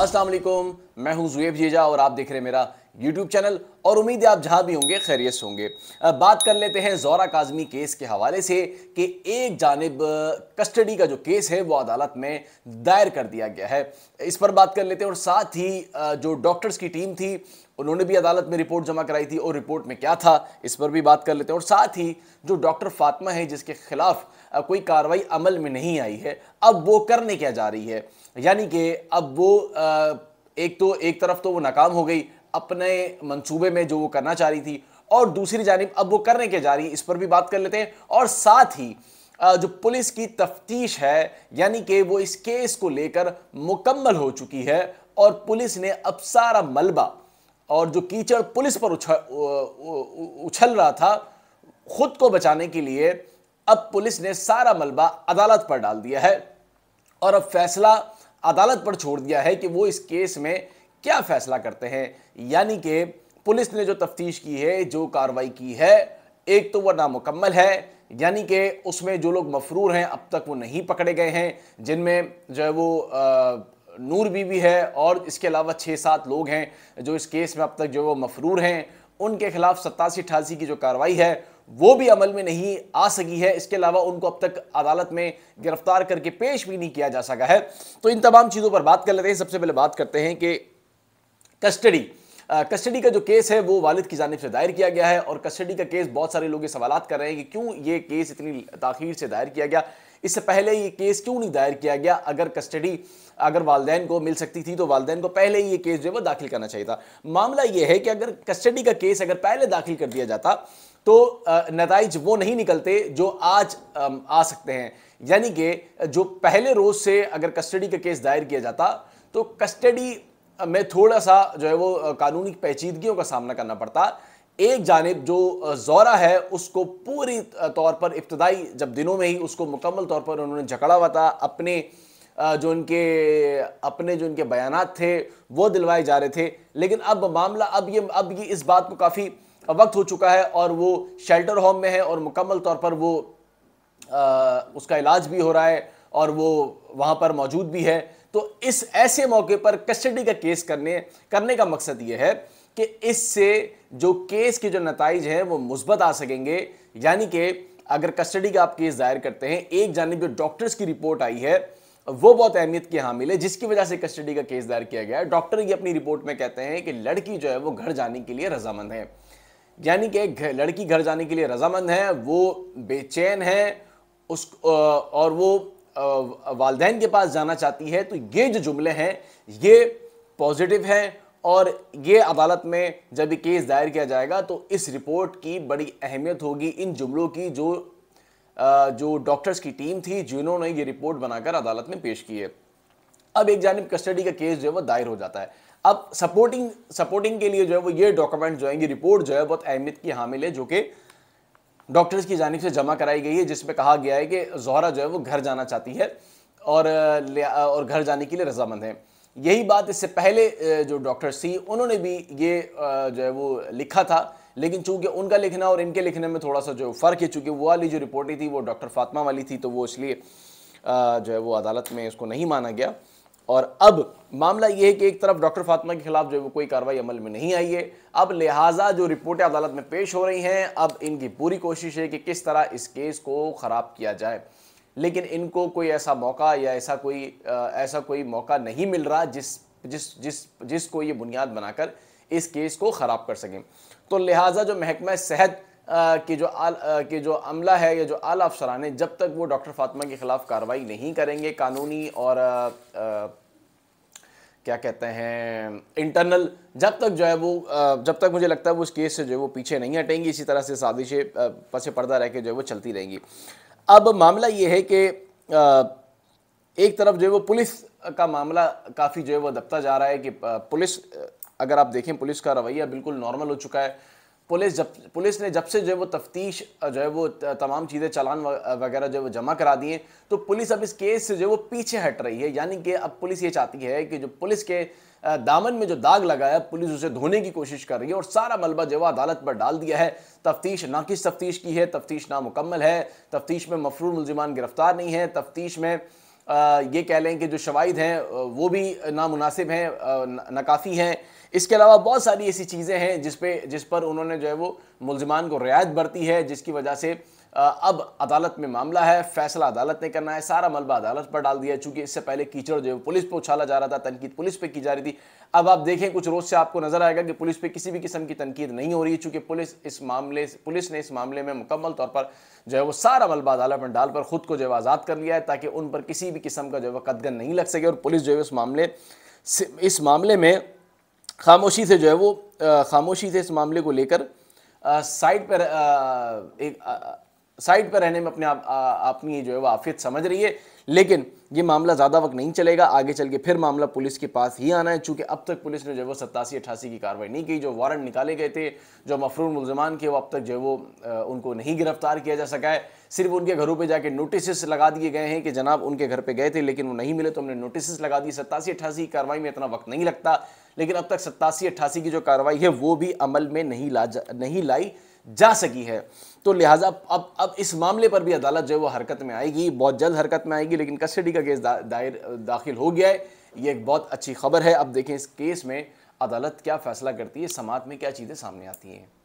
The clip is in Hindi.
अस्सलाम वालेकुम, मैं हूं ज़ुएब जीजा और आप देख रहे हैं मेरा यूट्यूब चैनल और उम्मीद है आप जहां भी होंगे खैरियत से होंगे। बात कर लेते हैं ज़ोहरा काज़मी केस के हवाले से कि एक जानिब कस्टडी का जो केस है वो अदालत में दायर कर दिया गया है। इस पर बात कर लेते हैं और साथ ही जो डॉक्टर्स की टीम थी उन्होंने भी अदालत में रिपोर्ट जमा कराई थी और रिपोर्ट में क्या था इस पर भी बात कर लेते हैं और साथ ही जो डॉक्टर फातिमा है जिसके खिलाफ कोई कार्रवाई अमल में नहीं आई है, अब वो करने क्या जा रही है। यानी कि अब वो एक तरफ तो वो नाकाम हो गई अपने मंसूबे में जो वो करना चाह रही थी और दूसरी जानिब अब वो करने क्या जा रही है, इस पर भी बात कर लेते हैं। और साथ ही जो पुलिस की तफ्तीश है यानी कि वो इस केस को लेकर मुकम्मल हो चुकी है और पुलिस ने अब सारा मलबा और जो कीचड़ पुलिस पर उछल रहा था खुद को बचाने के लिए, अब पुलिस ने सारा मलबा अदालत पर डाल दिया है और अब फैसला अदालत पर छोड़ दिया है कि वो इस केस में क्या फैसला करते हैं। यानी कि पुलिस ने जो तफ्तीश की है, जो कार्रवाई की है, एक तो वह नामुकम्मल है, यानी कि उसमें जो लोग मफरूर हैं अब तक वो नहीं पकड़े गए हैं, जिनमें जो है वो नूर बीबी है और इसके अलावा 6-7 लोग हैं जो इस केस में अब तक जो वो मफरूर हैं। उनके खिलाफ 87-88 की जो कार्रवाई है वो भी अमल में नहीं आ सकी है। इसके अलावा उनको अब तक अदालत में गिरफ्तार करके पेश भी नहीं किया जा सका है। तो इन तमाम चीज़ों पर बात कर लेते हैं। सबसे पहले बात करते हैं कि कस्टडी का जो केस है वो वालिद की जानिब से दायर किया गया है और कस्टडी का केस बहुत सारे लोग ये सवालात कर रहे हैं कि क्यों ये केस इतनी ताखीर से दायर किया गया, इससे पहले ये केस क्यों नहीं दायर किया गया। अगर कस्टडी अगर वालिदैन को मिल सकती थी तो वालिदैन को पहले ही ये केस जो है वो दाखिल करना चाहिए था। मामला ये है कि अगर कस्टडी का केस अगर पहले दाखिल कर दिया जाता तो नताइज वो नहीं निकलते जो आज आ सकते हैं। यानी कि जो पहले रोज से अगर कस्टडी का केस दायर किया जाता तो कस्टडी में थोड़ा सा जो है वो कानूनी पेचीदगियों का सामना करना पड़ता। एक जानिब जो ज़ोहरा है उसको पूरी तौर पर इब्तदाई जब दिनों में ही उसको मुकम्मल तौर पर उन्होंने जकड़ा हुआ था, जो इनके बयानात थे वो दिलवाए जा रहे थे। लेकिन अब मामला अब ये इस बात को काफ़ी वक्त हो चुका है और वो शेल्टर होम में है और मुकम्मल तौर पर वो उसका इलाज भी हो रहा है और वो वहाँ पर मौजूद भी है। तो इस ऐसे मौके पर कस्टडी का केस करने का मकसद ये है कि इससे जो केस के जो नताइज हैं वो मुस्बत आ सकेंगे। यानी कि अगर कस्टडी का आप केस दायर करते हैं, एक जानिब जो डॉक्टर्स की रिपोर्ट आई है वो बहुत अहमियत की हामिल है जिसकी वजह से कस्टडी का केस दायर किया गया है। डॉक्टर ये अपनी रिपोर्ट में कहते हैं कि लड़की जो है वो घर जाने के लिए रजामंद है, यानी कि लड़की घर जाने के लिए रजामंद है, वो बेचैन है और वो वालिदैन के पास जाना चाहती है। तो ये जो जुमले हैं ये पॉजिटिव हैं और ये अदालत में जब ये केस दायर किया जाएगा तो इस रिपोर्ट की बड़ी अहमियत होगी, इन जुमलों की जो डॉक्टर्स की टीम थी जिन्होंने ये रिपोर्ट बनाकर अदालत में पेश की है। अब एक जानिब कस्टडी का केस जो है वो दायर हो जाता है। अब सपोर्टिंग के लिए जो है वो ये डॉक्यूमेंट जो है, ये रिपोर्ट जो है बहुत अहमियत की हामिल है जो कि डॉक्टर्स की जानिब से जमा कराई गई है, जिसमें कहा गया है कि ज़ोहरा जो है वो घर जाना चाहती है और घर जाने के लिए रजामंद है। यही बात इससे पहले जो डॉक्टर्स थी उन्होंने भी ये जो है वो लिखा था, लेकिन चूंकि उनका लिखना और इनके लिखने में थोड़ा सा जो फ़र्क है, चूंकि वो वाली जो रिपोर्ट थी वो डॉक्टर फातिमा वाली थी तो वो इसलिए जो है वो अदालत में उसको नहीं माना गया। और अब मामला यह है कि एक तरफ डॉक्टर फातिमा के खिलाफ जो है वो कोई कार्रवाई अमल में नहीं आई है, अब लिहाजा जो रिपोर्टें अदालत में पेश हो रही हैं अब इनकी पूरी कोशिश है कि किस तरह इस केस को ख़राब किया जाए। लेकिन इनको कोई ऐसा मौका या ऐसा कोई मौका नहीं मिल रहा जिसको ये बुनियाद बनाकर इस केस को ख़राब कर सकें। तो लिहाजा जो महकमा सेहत के जो अमला है या जो आला अफसरान है, जब तक वो डॉक्टर फातिमा के खिलाफ कार्रवाई नहीं करेंगे कानूनी और क्या कहते हैं इंटरनल, जब तक मुझे लगता है वो उस केस से जो है वो पीछे नहीं हटेंगी, इसी तरह से साजिशें पसे पर्दा रह के जो है वो चलती रहेंगी। अब मामला ये है कि एक तरफ जो है वो पुलिस का मामला काफ़ी जो है वो दबता जा रहा है कि पुलिस, अगर आप देखें पुलिस का रवैया बिल्कुल नॉर्मल हो चुका है। पुलिस ने जब से जो है वो तफ्तीश जो है वो तमाम चीज़ें चालान वगैरह जो है वो जमा करा दिए, तो पुलिस अब इस केस से जो है वो पीछे हट रही है। यानी कि अब पुलिस ये चाहती है कि जो पुलिस के दामन में जो दाग लगाया पुलिस उसे धोने की कोशिश कर रही है और सारा मलबा जो है अदालत पर डाल दिया है। तफ्तीश नाकिस तफ्तीश की है, तफ्तीश नामुकम्मल है, तफ्तीश में मफरूर मुल्जिमान गिरफ्तार नहीं है, तफ्तीश में ये कह लें कि जो शवाहिद हैं वो भी नामुनासिब हैं, नाकाफ़ी हैं। इसके अलावा बहुत सारी ऐसी चीज़ें हैं जिस पर उन्होंने जो है वो मुल्ज़िमान को रियायत बरती है, जिसकी वजह से अब अदालत में मामला है, फैसला अदालत ने करना है, सारा मलबा अदालत पर डाल दिया है। चूंकि इससे पहले कीचड़ जो है पुलिस पे उछाला जा रहा था, तनकीद पुलिस पे की जा रही थी। अब आप देखें कुछ रोज से आपको नजर आएगा कि पुलिस पे किसी भी किस्म की तनकीद नहीं हो रही है, चूंकि पुलिस ने इस मामले में मुकम्मल तौर पर जो है वो सारा मलबा अदालत में डाल पर खुद को जो है आज़ाद कर लिया है, ताकि उन पर किसी भी किस्म का जो है वो कदगन नहीं लग सके। और पुलिस जो है इस मामले में खामोशी से जो है वो खामोशी से इस मामले को लेकर साइड पर रहने में अपनी जो है वो आफियत समझ रही है। लेकिन ये मामला ज़्यादा वक्त नहीं चलेगा, आगे चल के फिर मामला पुलिस के पास ही आना है। चूंकि अब तक पुलिस ने जो है वो 87-88 की कार्रवाई नहीं की। जो वारंट निकाले गए थे, जो मफरूर मुल्ज़िमान के, वो अब तक जो है वो उनको नहीं गिरफ्तार किया जा सका है। सिर्फ उनके घरों पे जाके नोटिस लगा दिए गए हैं कि जनाब उनके घर पे गए थे लेकिन वो नहीं मिले, तो हमने नोटिस लगा दी। 87-88 की कार्रवाई में इतना वक्त नहीं लगता, लेकिन अब तक 87-88 की जो कार्रवाई है वो भी अमल में नहीं लाई जा सकी है। तो लिहाजा अब इस मामले पर भी अदालत जो है वो हरकत में आएगी, बहुत जल्द हरकत में आएगी। लेकिन कस्टडी का केस दाखिल हो गया है, ये एक बहुत अच्छी खबर है। अब देखें इस केस में अदालत क्या फैसला करती है, समाअत में क्या चीज़ें सामने आती हैं।